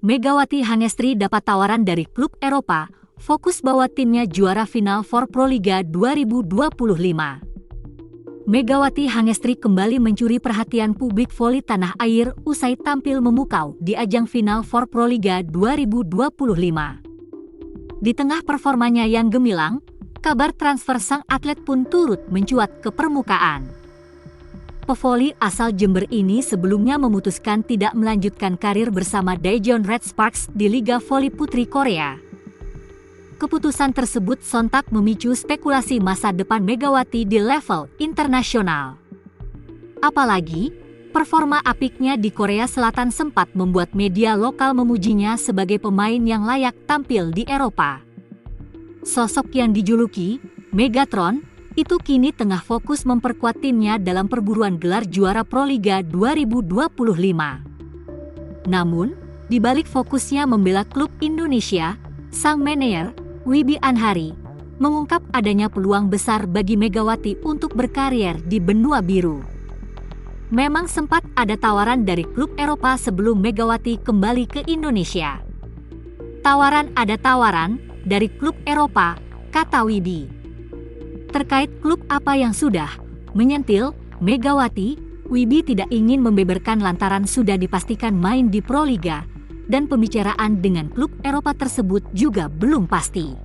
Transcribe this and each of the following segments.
Megawati Hangestri dapat tawaran dari klub Eropa, fokus bawa timnya juara final for Proliga 2025. Megawati Hangestri kembali mencuri perhatian publik voli tanah air usai tampil memukau di ajang final for Proliga 2025. Di tengah performanya yang gemilang, kabar transfer sang atlet pun turut mencuat ke permukaan. Pevoli asal Jember ini sebelumnya memutuskan tidak melanjutkan karir bersama Daejeon Red Sparks di Liga Voli Putri Korea. Keputusan tersebut sontak memicu spekulasi masa depan Megawati di level internasional. Apalagi, performa apiknya di Korea Selatan sempat membuat media lokal memujinya sebagai pemain yang layak tampil di Eropa. Sosok yang dijuluki Megatron itu kini tengah fokus memperkuat timnya dalam perburuan gelar juara Proliga 2025. Namun, di balik fokusnya membela klub Indonesia, sang manajer, Wibi Anhari, mengungkap adanya peluang besar bagi Megawati untuk berkarier di benua biru. Memang sempat ada tawaran dari klub Eropa sebelum Megawati kembali ke Indonesia. Ada tawaran dari klub Eropa, kata Wibi. Terkait klub apa yang sudah menyentil Megawati, Wibi tidak ingin membeberkan lantaran sudah dipastikan main di Proliga, dan pembicaraan dengan klub Eropa tersebut juga belum pasti.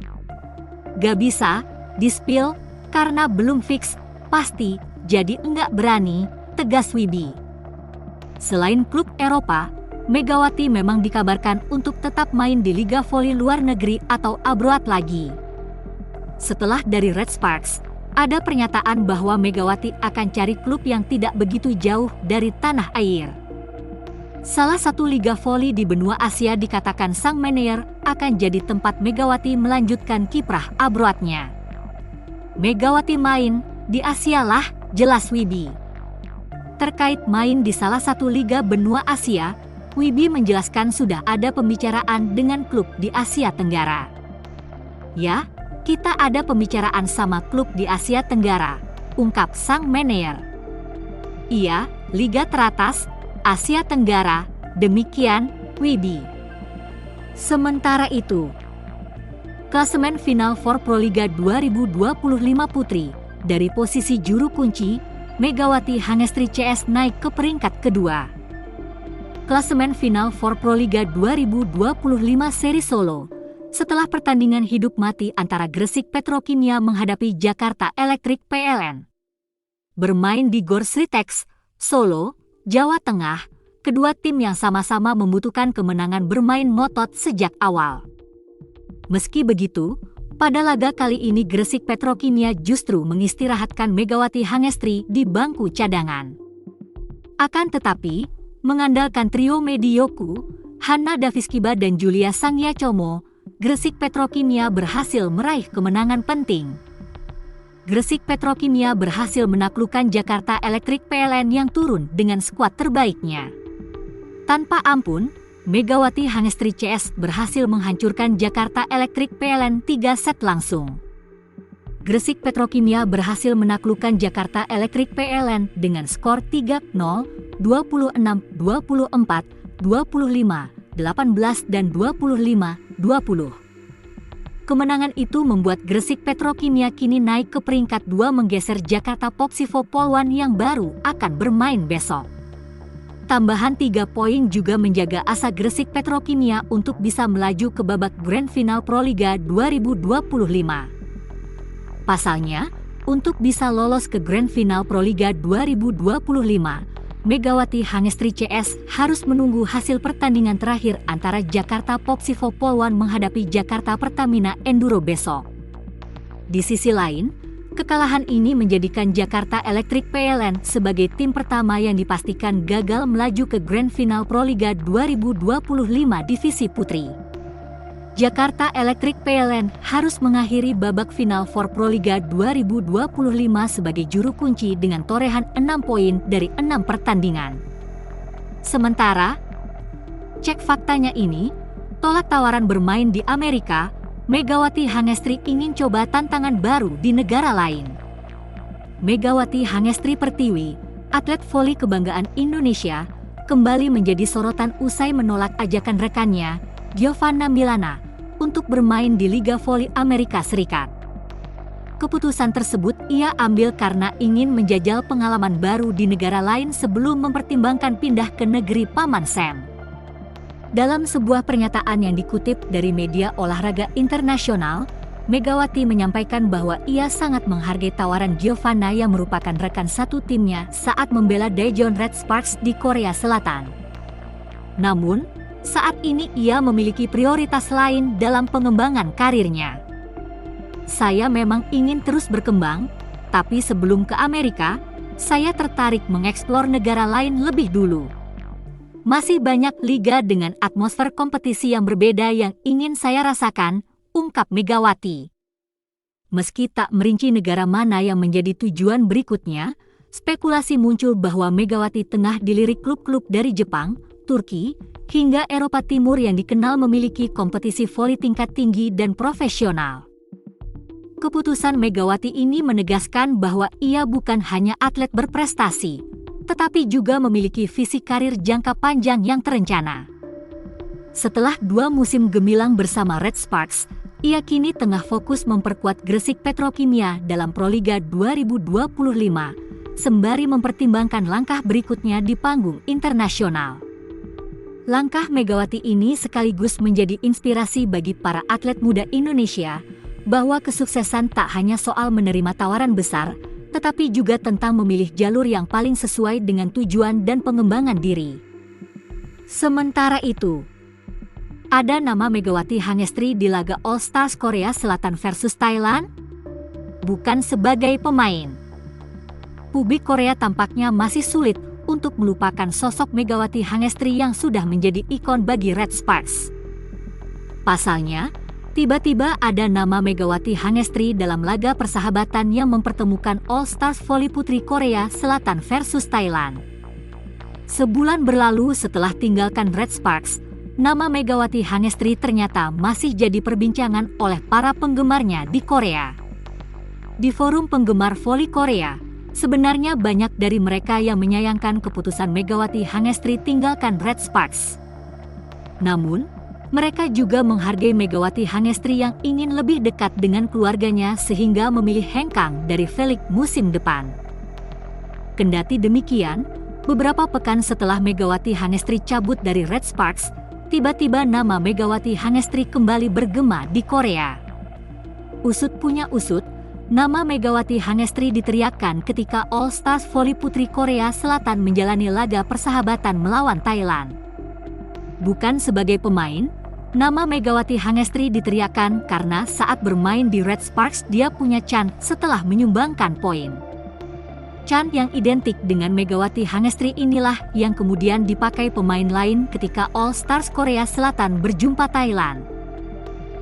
Gak bisa di-spill karena belum fix pasti, jadi enggak berani, tegas Wibi. Selain klub Eropa, Megawati memang dikabarkan untuk tetap main di Liga Voli luar negeri atau abroad lagi. Setelah dari Red Sparks, ada pernyataan bahwa Megawati akan cari klub yang tidak begitu jauh dari tanah air. Salah satu liga voli di benua Asia dikatakan sang manajer akan jadi tempat Megawati melanjutkan kiprah abroadnya. Megawati main di Asia lah, jelas Wibi. Terkait main di salah satu liga benua Asia, Wibi menjelaskan sudah ada pembicaraan dengan klub di Asia Tenggara. Ya, kita ada pembicaraan sama klub di Asia Tenggara, ungkap sang manajer. Iya, liga teratas Asia Tenggara, demikian Wibi. Sementara itu, klasemen final for Proliga 2025 Putri, dari posisi juru kunci, Megawati Hangestri CS naik ke peringkat kedua. Klasemen final for Proliga 2025 seri solo, setelah pertandingan hidup mati antara Gresik Petrokimia menghadapi Jakarta Electric PLN. Bermain di Gor Sritex, Solo, Jawa Tengah, kedua tim yang sama-sama membutuhkan kemenangan bermain ngotot sejak awal. Meski begitu, pada laga kali ini Gresik Petrokimia justru mengistirahatkan Megawati Hangestri di bangku cadangan. Akan tetapi, mengandalkan trio Medioku, Hana Daviskiba dan Julia Sangyacomo, Gresik Petrokimia berhasil meraih kemenangan penting. Gresik Petrokimia berhasil menaklukkan Jakarta Electric PLN yang turun dengan skuad terbaiknya. Tanpa ampun, Megawati Hangestri CS berhasil menghancurkan Jakarta Electric PLN 3 set langsung. Gresik Petrokimia berhasil menaklukkan Jakarta Electric PLN dengan skor 3-0, 26, 24, 25, 18 dan 25-20. Kemenangan itu membuat Gresik Petrokimia kini naik ke peringkat 2 menggeser Jakarta Popsivo Polwan yang baru akan bermain besok. Tambahan 3 poin juga menjaga asa Gresik Petrokimia untuk bisa melaju ke babak Grand Final Proliga 2025. Pasalnya, untuk bisa lolos ke Grand Final Proliga 2025, Megawati Hangestri CS harus menunggu hasil pertandingan terakhir antara Jakarta Popsivo Polwan menghadapi Jakarta Pertamina Enduro besok. Di sisi lain, kekalahan ini menjadikan Jakarta Electric PLN sebagai tim pertama yang dipastikan gagal melaju ke Grand Final Proliga 2025 Divisi Putri. Jakarta Electric PLN harus mengakhiri babak final for Proliga 2025 sebagai juru kunci dengan torehan 6 poin dari 6 pertandingan. Sementara, cek faktanya ini, tolak tawaran bermain di Amerika, Megawati Hangestri ingin coba tantangan baru di negara lain. Megawati Hangestri Pertiwi, atlet voli kebanggaan Indonesia, kembali menjadi sorotan usai menolak ajakan rekannya, Giovanna Milana, untuk bermain di Liga Voli Amerika Serikat. Keputusan tersebut ia ambil karena ingin menjajal pengalaman baru di negara lain sebelum mempertimbangkan pindah ke negeri Paman Sam. Dalam sebuah pernyataan yang dikutip dari media olahraga internasional, Megawati menyampaikan bahwa ia sangat menghargai tawaran Giovanna yang merupakan rekan satu timnya saat membela Daejeon Red Sparks di Korea Selatan. Namun, saat ini ia memiliki prioritas lain dalam pengembangan karirnya. Saya memang ingin terus berkembang, tapi sebelum ke Amerika, saya tertarik mengeksplor negara lain lebih dulu. Masih banyak liga dengan atmosfer kompetisi yang berbeda yang ingin saya rasakan, ungkap Megawati. Meski tak merinci negara mana yang menjadi tujuan berikutnya, spekulasi muncul bahwa Megawati tengah dilirik klub-klub dari Jepang, Turki, hingga Eropa Timur yang dikenal memiliki kompetisi voli tingkat tinggi dan profesional. Keputusan Megawati ini menegaskan bahwa ia bukan hanya atlet berprestasi, tetapi juga memiliki visi karir jangka panjang yang terencana. Setelah 2 musim gemilang bersama Red Sparks, ia kini tengah fokus memperkuat Gresik Petrokimia dalam Proliga 2025, sembari mempertimbangkan langkah berikutnya di panggung internasional. Langkah Megawati ini sekaligus menjadi inspirasi bagi para atlet muda Indonesia, bahwa kesuksesan tak hanya soal menerima tawaran besar, tetapi juga tentang memilih jalur yang paling sesuai dengan tujuan dan pengembangan diri. Sementara itu, ada nama Megawati Hangestri di laga All Stars Korea Selatan versus Thailand? Bukan sebagai pemain. Publik Korea tampaknya masih sulit untuk melupakan sosok Megawati Hangestri yang sudah menjadi ikon bagi Red Sparks. Pasalnya, tiba-tiba ada nama Megawati Hangestri dalam laga persahabatan yang mempertemukan All Stars Voli Putri Korea Selatan versus Thailand. Sebulan berlalu setelah tinggalkan Red Sparks, nama Megawati Hangestri ternyata masih jadi perbincangan oleh para penggemarnya di Korea. Di forum penggemar voli Korea, sebenarnya banyak dari mereka yang menyayangkan keputusan Megawati Hangestri tinggalkan Red Sparks. Namun, mereka juga menghargai Megawati Hangestri yang ingin lebih dekat dengan keluarganya sehingga memilih hengkang dari V-League musim depan. Kendati demikian, beberapa pekan setelah Megawati Hangestri cabut dari Red Sparks, tiba-tiba nama Megawati Hangestri kembali bergema di Korea. Usut punya usut, nama Megawati Hangestri diteriakkan ketika All Stars Voli Putri Korea Selatan menjalani laga persahabatan melawan Thailand. Bukan sebagai pemain, nama Megawati Hangestri diteriakkan karena saat bermain di Red Sparks dia punya chant setelah menyumbangkan poin. Chant yang identik dengan Megawati Hangestri inilah yang kemudian dipakai pemain lain ketika All Stars Korea Selatan berjumpa Thailand.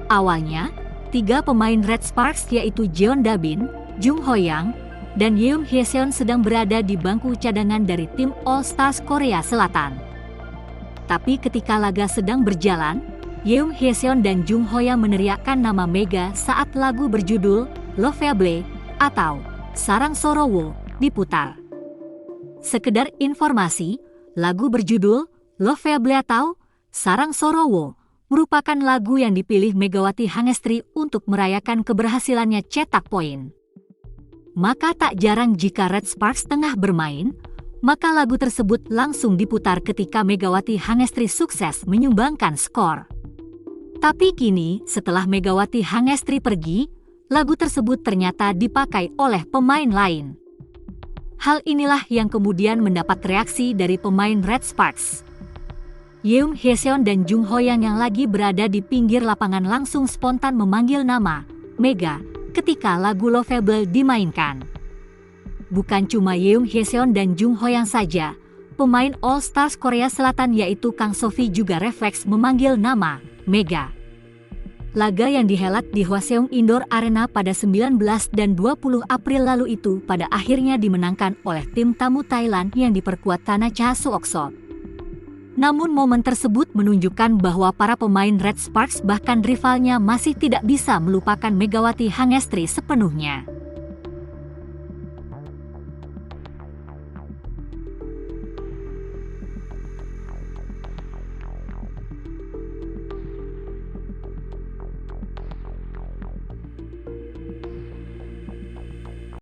Awalnya, 3 pemain Red Sparks yaitu Jeon Dabin, Jung Ho-yang, dan Yeung Hyeseon sedang berada di bangku cadangan dari tim All Stars Korea Selatan. Tapi ketika laga sedang berjalan, Yeung Hyeseon dan Jung Ho-yang meneriakkan nama Mega saat lagu berjudul Lovable atau Sarang Sorowo diputar. Sekedar informasi, lagu berjudul Lovable atau Sarang Sorowo merupakan lagu yang dipilih Megawati Hangestri untuk merayakan keberhasilannya cetak poin. Maka tak jarang jika Red Sparks tengah bermain, maka lagu tersebut langsung diputar ketika Megawati Hangestri sukses menyumbangkan skor. Tapi kini, setelah Megawati Hangestri pergi, lagu tersebut ternyata dipakai oleh pemain lain. Hal inilah yang kemudian mendapat reaksi dari pemain Red Sparks. Yeung Hyeseon dan Jung Ho-yang yang lagi berada di pinggir lapangan langsung spontan memanggil nama Mega ketika lagu Lovable dimainkan. Bukan cuma Yeung Hyeseon dan Jung Ho-yang saja, pemain All Stars Korea Selatan yaitu Kang Sofi juga refleks memanggil nama Mega. Laga yang dihelat di Hwaseong Indoor Arena pada 19 dan 20 April lalu itu pada akhirnya dimenangkan oleh tim tamu Thailand yang diperkuat Thanacha Suoksot. Namun momen tersebut menunjukkan bahwa para pemain Red Sparks bahkan rivalnya masih tidak bisa melupakan Megawati Hangestri sepenuhnya.